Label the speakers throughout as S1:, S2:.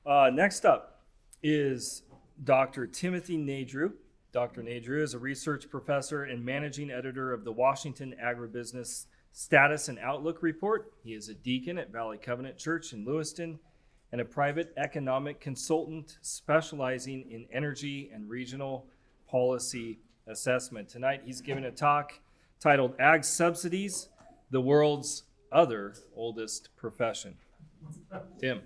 S1: Next up is Dr. Timothy Nadreau. Dr. Nadreau is a research professor and managing editor of the Washington Agribusiness Status and Outlook Report. He is a deacon at Valley Covenant Church in Lewiston and a private economic consultant specializing in energy and regional policy assessment. Tonight he's giving a talk titled Ag Subsidies, the World's Other Oldest Profession. Tim.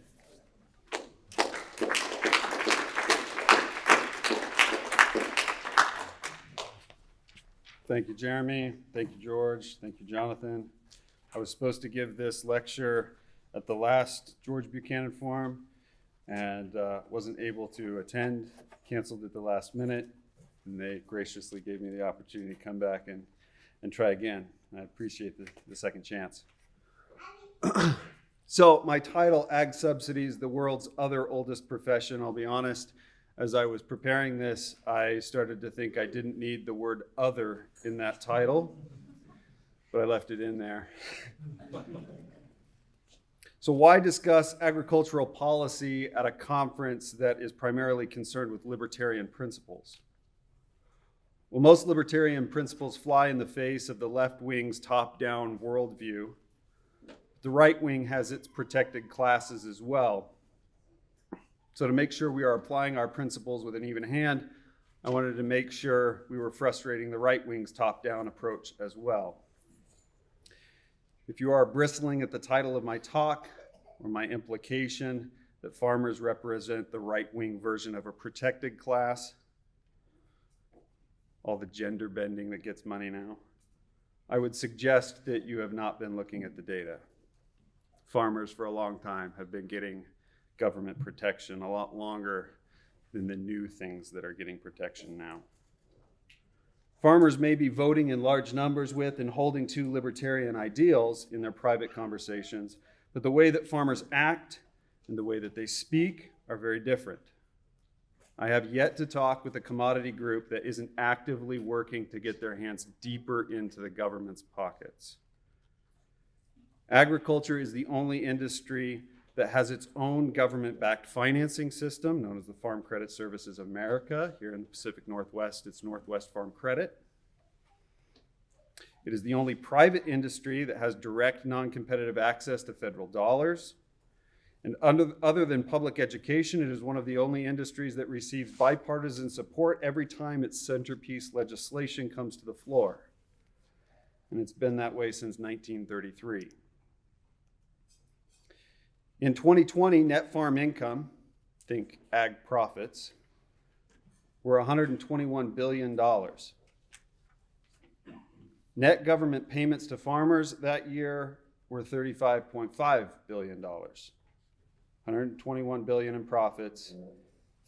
S2: Thank you, Jeremy. Thank you, George. Thank you, Jonathan. I was supposed to give this lecture at the last George Buchanan Forum and wasn't able to attend, canceled at the last minute, and they graciously gave me the opportunity to come back and try again. And I appreciate the second chance. So my title, Ag Subsidies, the World's Other Oldest Profession. I'll be honest, as I was preparing this, I started to think I didn't need the word other in that title, but I left it in there. So why discuss agricultural policy at a conference that is primarily concerned with libertarian principles? Well, most libertarian principles fly in the face of the left wing's top-down worldview. The right wing has its protected classes as well. So to make sure we are applying our principles with an even hand, I wanted to make sure we were frustrating the right wing's top-down approach as well. If you are bristling at the title of my talk or my implication that farmers represent the right-wing version of a protected class, all the gender bending that gets money now, I would suggest that you have not been looking at the data. Farmers for a long time have been getting government protection a lot longer than the new things that are getting protection now. Farmers may be voting in large numbers with and holding to libertarian ideals in their private conversations, but the way that farmers act and the way that they speak are very different. I have yet to talk with a commodity group that isn't actively working to get their hands deeper into the government's pockets. Agriculture is the only industry that has its own government-backed financing system, known as the Farm Credit Services of America. Here in the Pacific Northwest, it's Northwest Farm Credit. It is the only private industry that has direct non-competitive access to federal dollars. And other than public education, it is one of the only industries that receives bipartisan support every time its centerpiece legislation comes to the floor. And it's been that way since 1933. In 2020, net farm income, think ag profits, were $121 billion. Net government payments to farmers that year were $35.5 billion. $121 billion in profits,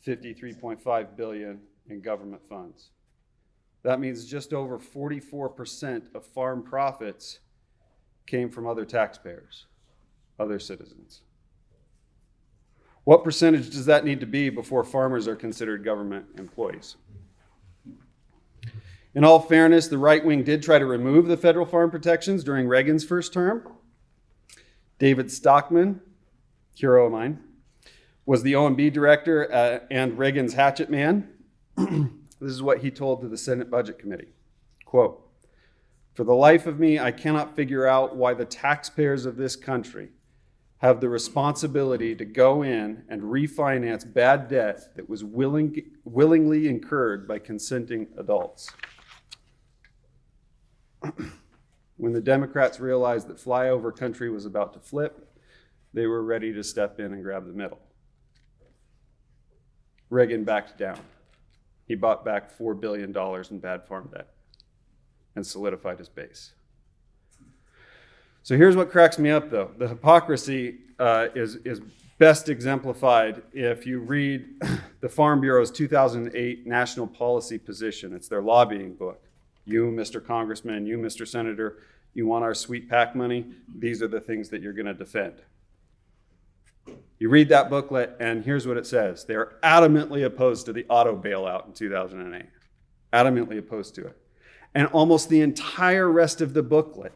S2: $53.5 billion in government funds. That means just over 44% of farm profits came from other taxpayers, other citizens. What percentage does that need to be before farmers are considered government employees? In all fairness, the right wing did try to remove the federal farm protections during Reagan's first term. David Stockman, hero of mine, was the OMB director and Reagan's hatchet man. This is what he told to the Senate Budget Committee. Quote, "For the life of me, I cannot figure out why the taxpayers of this country have the responsibility to go in and refinance bad debt that was willingly incurred by consenting adults." When the Democrats realized that flyover country was about to flip, they were ready to step in and grab the middle. Reagan backed down. He bought back $4 billion in bad farm debt and solidified his base. So here's what cracks me up, though. The hypocrisy is best exemplified if you read the Farm Bureau's 2008 National Policy Position. It's their lobbying book. You, Mr. Congressman, you, Mr. Senator, you want our sweet PAC money? These are the things that you're going to defend. You read that booklet, and here's what it says. They are adamantly opposed to the auto bailout in 2008. Adamantly opposed to it. And almost the entire rest of the booklet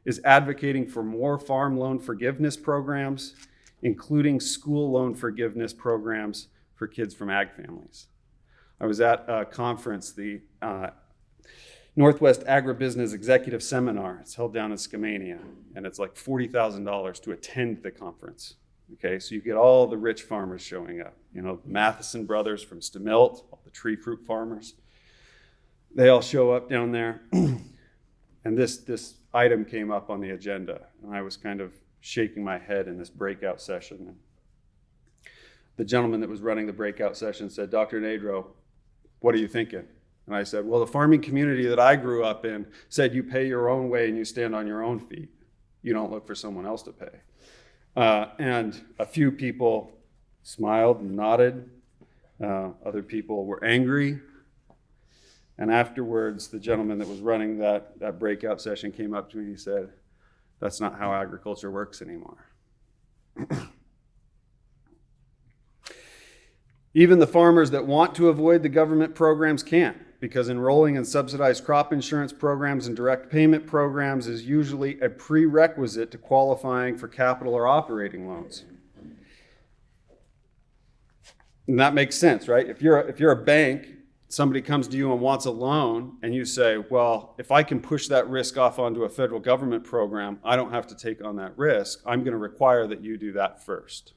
S2: is advocating for more farm loan forgiveness programs including school loan forgiveness programs for kids from ag families. I was at a conference, the Northwest Agribusiness Executive Seminar. It's held down in Skamania, and it's like $40,000 to attend the conference. Okay, so you get all the rich farmers showing up. You know, the Matheson brothers from Stamilt, all the tree fruit farmers. They all show up down there. And this item came up on the agenda, and I was kind of shaking my head in this breakout session. And the gentleman that was running the breakout session said, "Dr. Nadreau, what are you thinking?" And I said, "Well, the farming community that I grew up in said you pay your own way and you stand on your own feet. You don't look for someone else to pay." And a few people smiled and nodded. Other people were angry. And afterwards, the gentleman that was running that breakout session came up to me and he said, "That's not how agriculture works anymore." Even the farmers that want to avoid the government programs can't, because enrolling in subsidized crop insurance programs and direct payment programs is usually a prerequisite to qualifying for capital or operating loans. And that makes sense, right? If you're a bank, somebody comes to you and wants a loan, and you say, "Well, if I can push that risk off onto a federal government program, I don't have to take on that risk. I'm going to require that you do that first."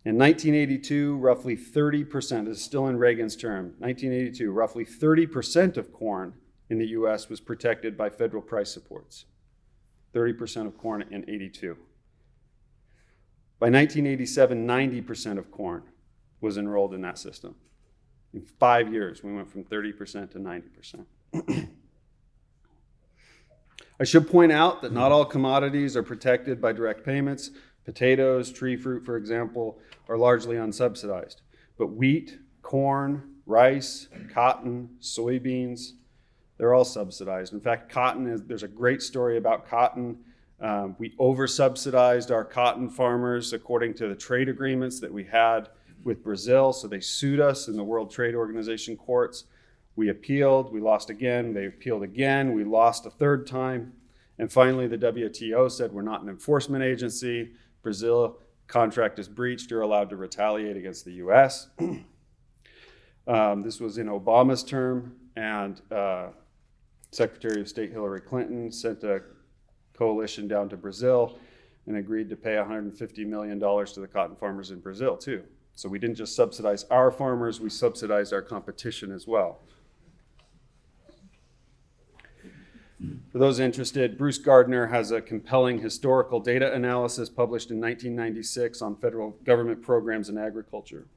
S2: In 1982, roughly 30%, this is still in Reagan's term, 1982, roughly 30% of corn in the US was protected by federal price supports. 30% of corn in 82. By 1987, 90% of corn was enrolled in that system. In 5 years, we went from 30% to 90%. I should point out that not all commodities are protected by direct payments. Potatoes, tree fruit, for example, are largely unsubsidized. But wheat, corn, rice, cotton, soybeans, they're all subsidized. In fact, there's a great story about cotton. We over-subsidized our cotton farmers according to the trade agreements that we had with Brazil, so they sued us in the World Trade Organization courts. We appealed, we lost again, they appealed again, we lost a third time, and finally the WTO said we're not an enforcement agency. Brazil contract is breached, you're allowed to retaliate against the US. This was in Obama's term, and Secretary of State Hillary Clinton sent a coalition down to Brazil and agreed to pay $150 million to the cotton farmers in Brazil too. So we didn't just subsidize our farmers, we subsidized our competition as well. For those interested, Bruce Gardner has a compelling historical data analysis published in 1996 on federal government programs in agriculture.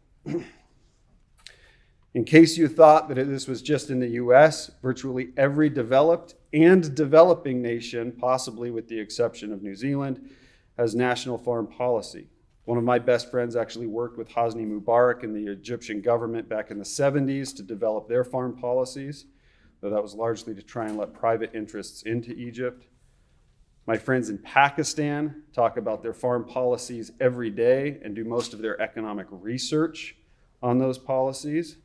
S2: In case you thought that this was just in the US, virtually every developed and developing nation, possibly with the exception of New Zealand, has national farm policy. One of my best friends actually worked with Hosni Mubarak in the Egyptian government back in the 70s to develop their farm policies, though that was largely to try and let private interests into Egypt. My friends in Pakistan talk about their farm policies every day and do most of their economic research on those policies.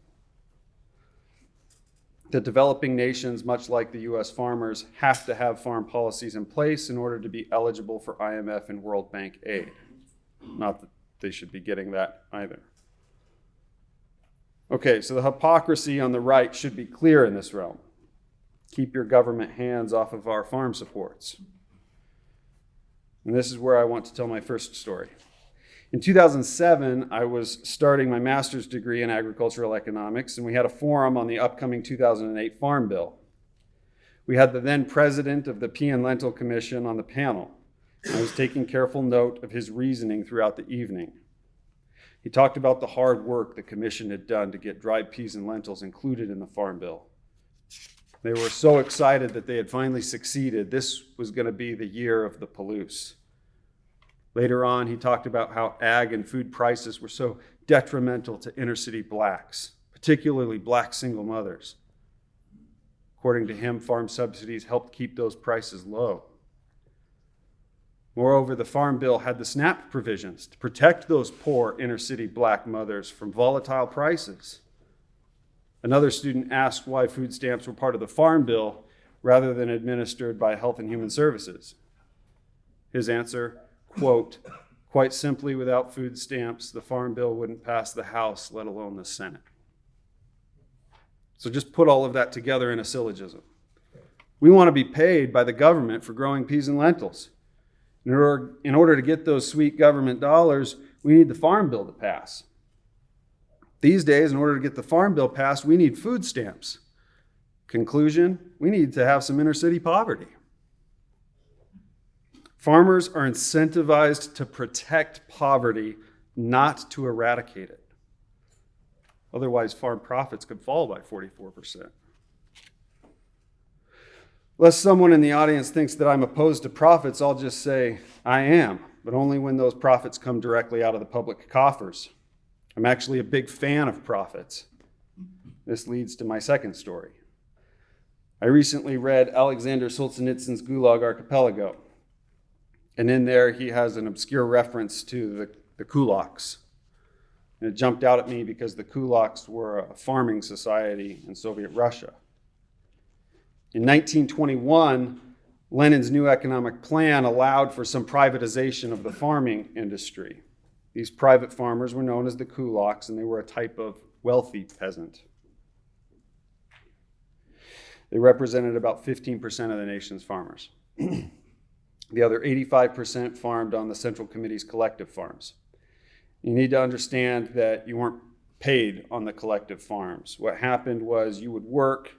S2: The developing nations, much like the US farmers, have to have farm policies in place in order to be eligible for IMF and World Bank aid. Not that they should be getting that either. Okay, so the hypocrisy on the right should be clear in this realm. Keep your government hands off of our farm supports. And this is where I want to tell my first story. In 2007, I was starting my master's degree in agricultural economics, and we had a forum on the upcoming 2008 Farm Bill. We had the then president of the Pea and Lentil Commission on the panel. I was taking careful note of his reasoning throughout the evening. He talked about the hard work the commission had done to get dried peas and lentils included in the Farm Bill. They were so excited that they had finally succeeded. This was going to be the year of the Palouse. Later on, he talked about how ag and food prices were so detrimental to inner city blacks, particularly black single mothers. According to him, farm subsidies helped keep those prices low. Moreover, the Farm Bill had the SNAP provisions to protect those poor inner city black mothers from volatile prices. Another student asked why food stamps were part of the Farm Bill rather than administered by Health and Human Services. His answer, quote, Quite simply, without food stamps, the Farm Bill wouldn't pass the House, let alone the Senate. So just put all of that together in a syllogism. We want to be paid by the government for growing peas and lentils. In order to get those sweet government dollars, we need the Farm Bill to pass. These days, in order to get the Farm Bill passed, we need food stamps. Conclusion, we need to have some inner city poverty. Farmers are incentivized to protect poverty, not to eradicate it. Otherwise, farm profits could fall by 44%. Lest someone in the audience thinks that I'm opposed to profits, I'll just say I am, but only when those profits come directly out of the public coffers. I'm actually a big fan of profits. This leads to my second story. I recently read Alexander Solzhenitsyn's Gulag Archipelago, and in there he has an obscure reference to the kulaks. And it jumped out at me because the kulaks were a farming society in Soviet Russia. In 1921, Lenin's new economic plan allowed for some privatization of the farming industry. These private farmers were known as the kulaks, and they were a type of wealthy peasant. They represented about 15% of the nation's farmers. The other 85% farmed on the Central Committee's collective farms. You need to understand that you weren't paid on the collective farms. What happened was you would work,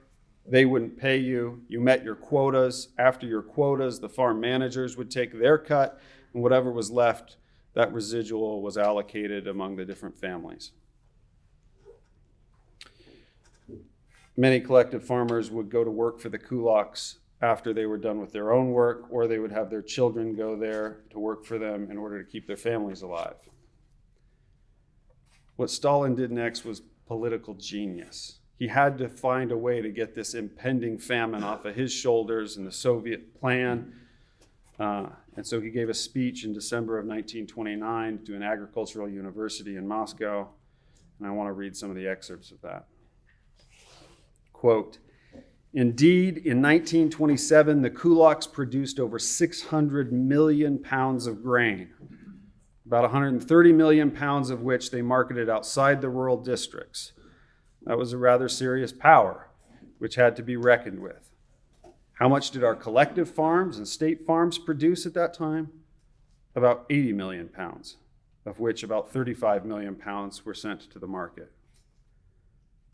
S2: they wouldn't pay you, you met your quotas. After your quotas, the farm managers would take their cut, and whatever was left, that residual was allocated among the different families. Many collective farmers would go to work for the kulaks after they were done with their own work, or they would have their children go there to work for them in order to keep their families alive. What Stalin did next was political genius. He had to find a way to get this impending famine off of his shoulders and the Soviet plan. And so he gave a speech in December of 1929 to an agricultural university in Moscow. And I want to read some of the excerpts of that. Quote, "Indeed, in 1927, the kulaks produced over 600 million pounds of grain, about 130 million pounds of which they marketed outside the rural districts. That was a rather serious power, which had to be reckoned with. How much did our collective farms and state farms produce at that time? About 80 million pounds, of which about 35 million pounds were sent to the market.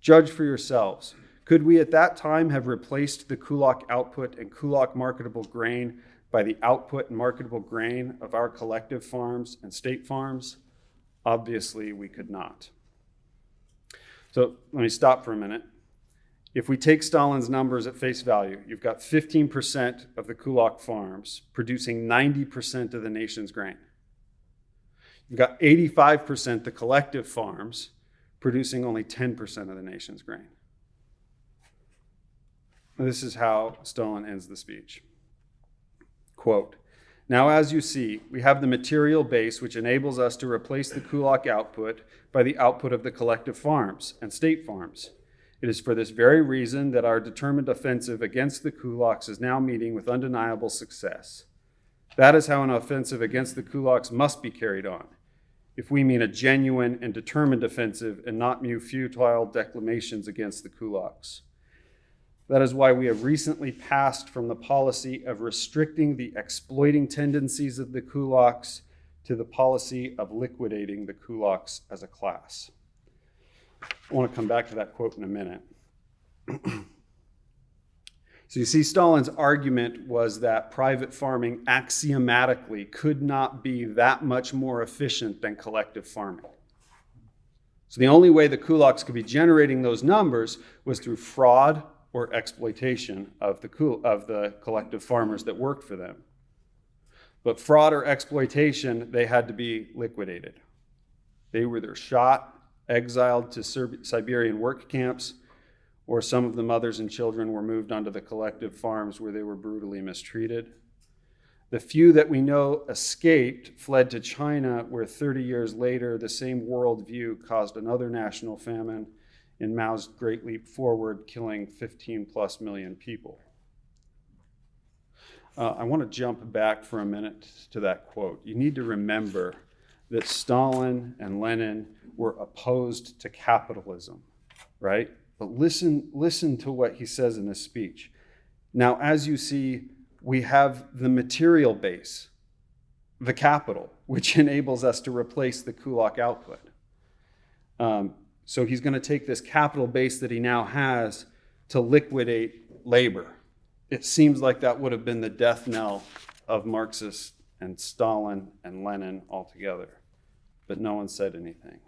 S2: Judge for yourselves. Could we at that time have replaced the kulak output and kulak marketable grain by the output and marketable grain of our collective farms and state farms? Obviously, we could not." So let me stop for a minute. If we take Stalin's numbers at face value, you've got 15% of the kulak farms producing 90% of the nation's grain. You've got 85% the collective farms producing only 10% of the nation's grain. This is how Stalin ends the speech. Quote, "Now, as you see, we have the material base which enables us to replace the kulak output by the output of the collective farms and state farms. It is for this very reason that our determined offensive against the kulaks is now meeting with undeniable success. That is how an offensive against the kulaks must be carried on, if we mean a genuine and determined offensive and not mere futile declamations against the kulaks. That is why we have recently passed from the policy of restricting the exploiting tendencies of the kulaks to the policy of liquidating the kulaks as a class." I want to come back to that quote in a minute. So you see, Stalin's argument was that private farming axiomatically could not be that much more efficient than collective farming. So the only way the kulaks could be generating those numbers was through fraud or exploitation of the collective farmers that worked for them. But fraud or exploitation, they had to be liquidated. They were either shot, exiled to Siberian work camps, or some of the mothers and children were moved onto the collective farms where they were brutally mistreated. The few that we know escaped fled to China, where 30 years later, the same worldview caused another national famine in Mao's Great Leap Forward, killing 15 plus million people. I want to jump back for a minute to that quote. You need to remember that Stalin and Lenin were opposed to capitalism, right? But listen to what he says in this speech. Now, as you see, we have the material base, the capital, which enables us to replace the kulak output. So he's going to take this capital base that he now has to liquidate labor. It seems like that would have been the death knell of Marxists and Stalin and Lenin altogether, but no one said anything.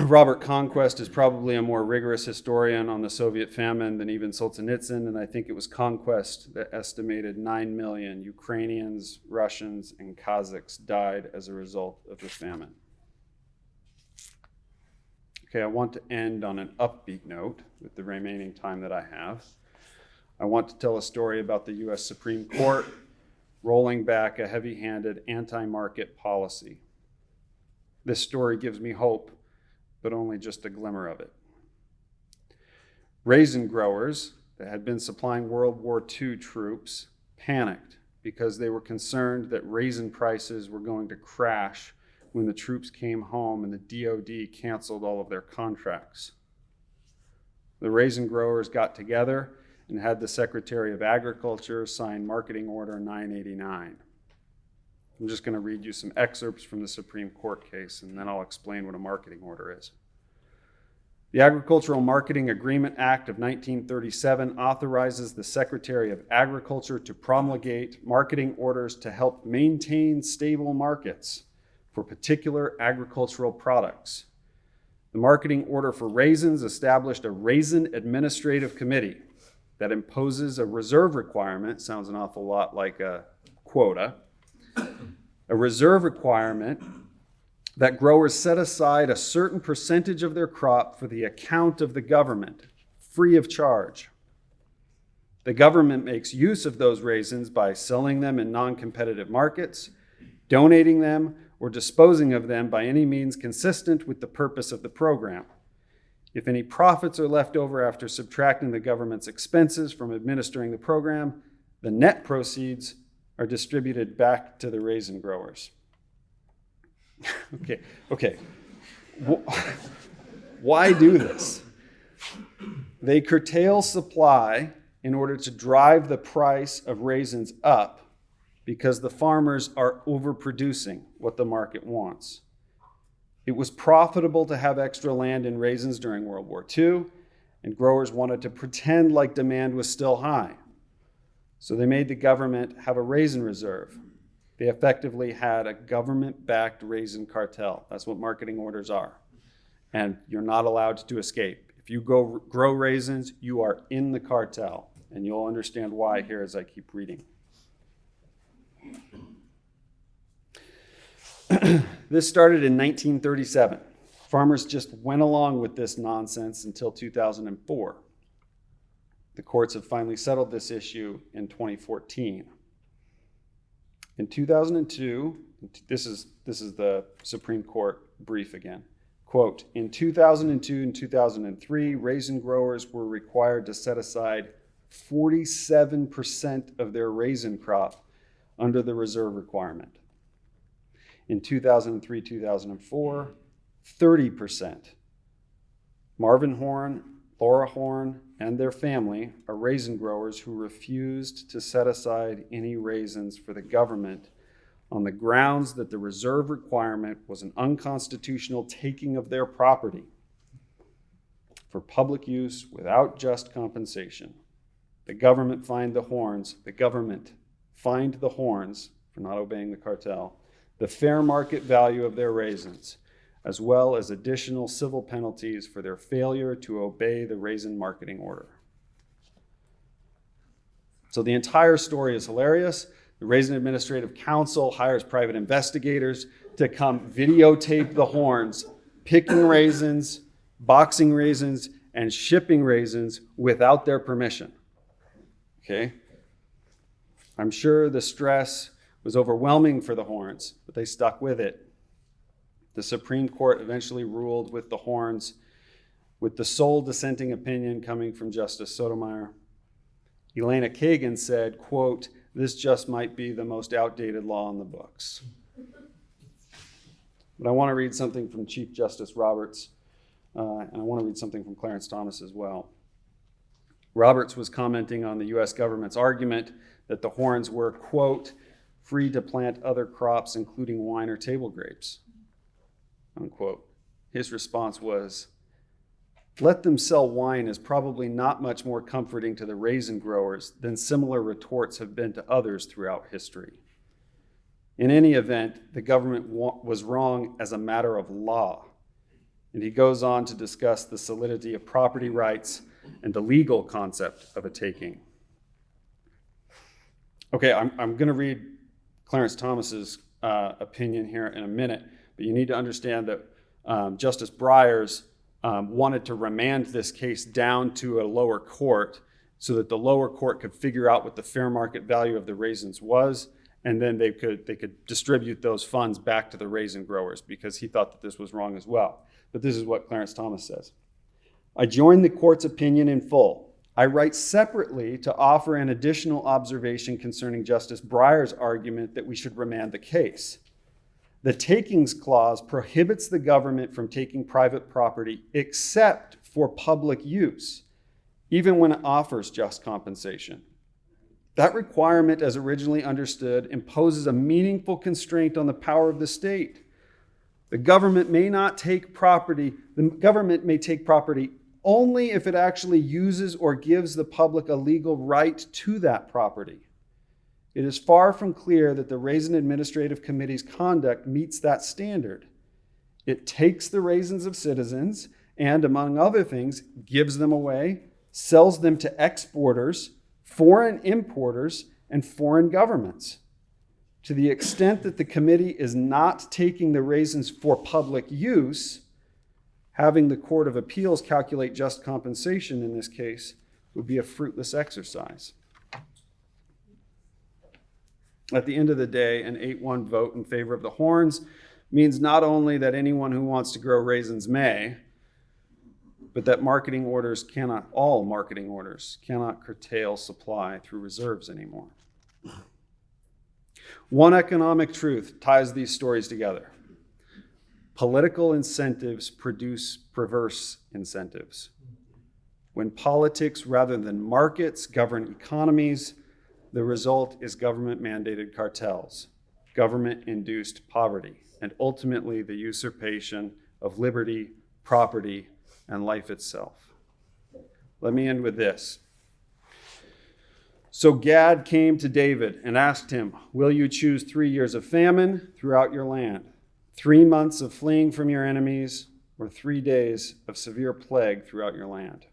S2: Robert Conquest is probably a more rigorous historian on the Soviet famine than even Solzhenitsyn, and I think it was Conquest that estimated 9 million Ukrainians, Russians, and Kazakhs died as a result of the famine. Okay, I want to end on an upbeat note with the remaining time that I have. I want to tell a story about the US Supreme Court rolling back a heavy-handed anti-market policy. This story gives me hope, but only just a glimmer of it. Raisin growers that had been supplying World War II troops panicked because they were concerned that raisin prices were going to crash when the troops came home and the DoD canceled all of their contracts. The raisin growers got together and had the Secretary of Agriculture sign Marketing Order 989. I'm just going to read you some excerpts from the Supreme Court case, and then I'll explain what a marketing order is. The Agricultural Marketing Agreement Act of 1937 authorizes the Secretary of Agriculture to promulgate marketing orders to help maintain stable markets for particular agricultural products. The marketing order for raisins established a Raisin Administrative Committee that imposes a reserve requirement, sounds an awful lot like a quota, a reserve requirement that growers set aside a certain percentage of their crop for the account of the government, free of charge. The government makes use of those raisins by selling them in non-competitive markets, donating them, or disposing of them by any means consistent with the purpose of the program. If any profits are left over after subtracting the government's expenses from administering the program, the net proceeds are distributed back to the raisin growers. Okay. Why do this? They curtail supply in order to drive the price of raisins up because the farmers are overproducing what the market wants. It was profitable to have extra land in raisins during World War II, and growers wanted to pretend like demand was still high. So they made the government have a raisin reserve. They effectively had a government-backed raisin cartel. That's what marketing orders are. And you're not allowed to escape. If you go grow raisins, you are in the cartel. And you'll understand why here as I keep reading. This started in 1937. Farmers just went along with this nonsense until 2004. The courts have finally settled this issue in 2014. In 2002, this is the Supreme Court brief again. Quote, in 2002 and 2003, raisin growers were required to set aside 47% of their raisin crop under the reserve requirement. In 2003-2004, 30%. Marvin Horn, Laura Horn, and their family are raisin growers who refused to set aside any raisins for the government on the grounds that the reserve requirement was an unconstitutional taking of their property for public use without just compensation. The government fined the Horns for not obeying the cartel, the fair market value of their raisins, as well as additional civil penalties for their failure to obey the raisin marketing order. So the entire story is hilarious. The Raisin Administrative Council hires private investigators to come videotape the Horns picking raisins, boxing raisins, and shipping raisins without their permission. Okay? I'm sure the stress was overwhelming for the Horns, but they stuck with it. The Supreme Court eventually ruled with the Horns, with the sole dissenting opinion coming from Justice Sotomayor. Elena Kagan said, quote, this just might be the most outdated law in the books. But I want to read something from Chief Justice Roberts, and I want to read something from Clarence Thomas as well. Roberts was commenting on the U.S. government's argument that the Horns were, quote, free to plant other crops, including wine or table grapes, unquote. His response was, let them sell wine is probably not much more comforting to the raisin growers than similar retorts have been to others throughout history. In any event, the government was wrong as a matter of law. And he goes on to discuss the solidity of property rights and the legal concept of a taking. Okay, I'm going to read Clarence Thomas's opinion here in a minute, but you need to understand that Justice Breyers wanted to remand this case down to a lower court so that the lower court could figure out what the fair market value of the raisins was, and then they could distribute those funds back to the raisin growers, because he thought that this was wrong as well. But this is what Clarence Thomas says. I join the court's opinion in full. I write separately to offer an additional observation concerning Justice Breyer's argument that we should remand the case. The takings clause prohibits the government from taking private property except for public use, even when it offers just compensation. That requirement, as originally understood, imposes a meaningful constraint on the power of the state. The government may take property only if it actually uses or gives the public a legal right to that property. It is far from clear that the Raisin Administrative Committee's conduct meets that standard. It takes the raisins of citizens and, among other things, gives them away, sells them to exporters, foreign importers, and foreign governments. To the extent that the committee is not taking the raisins for public use, having the Court of Appeals calculate just compensation in this case would be a fruitless exercise. At the end of the day, an 8-1 vote in favor of the Horns means not only that anyone who wants to grow raisins may, but that all marketing orders cannot curtail supply through reserves anymore. One economic truth ties these stories together. Political incentives produce perverse incentives. When politics rather than markets govern economies, the result is government-mandated cartels, government-induced poverty, and ultimately the usurpation of liberty, property, and life itself. Let me end with this. So Gad came to David and asked him, will you choose 3 years of famine throughout your land, 3 months of fleeing from your enemies, or 3 days of severe plague throughout your land?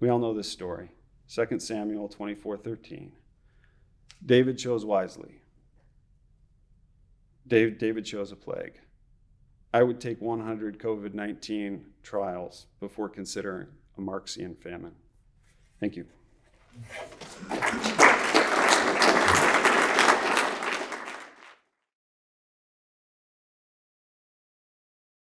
S2: We all know this story. 2 Samuel 24:13. David chose wisely. David chose a plague. I would take 100 COVID-19 trials before considering a Marxian famine. Thank you.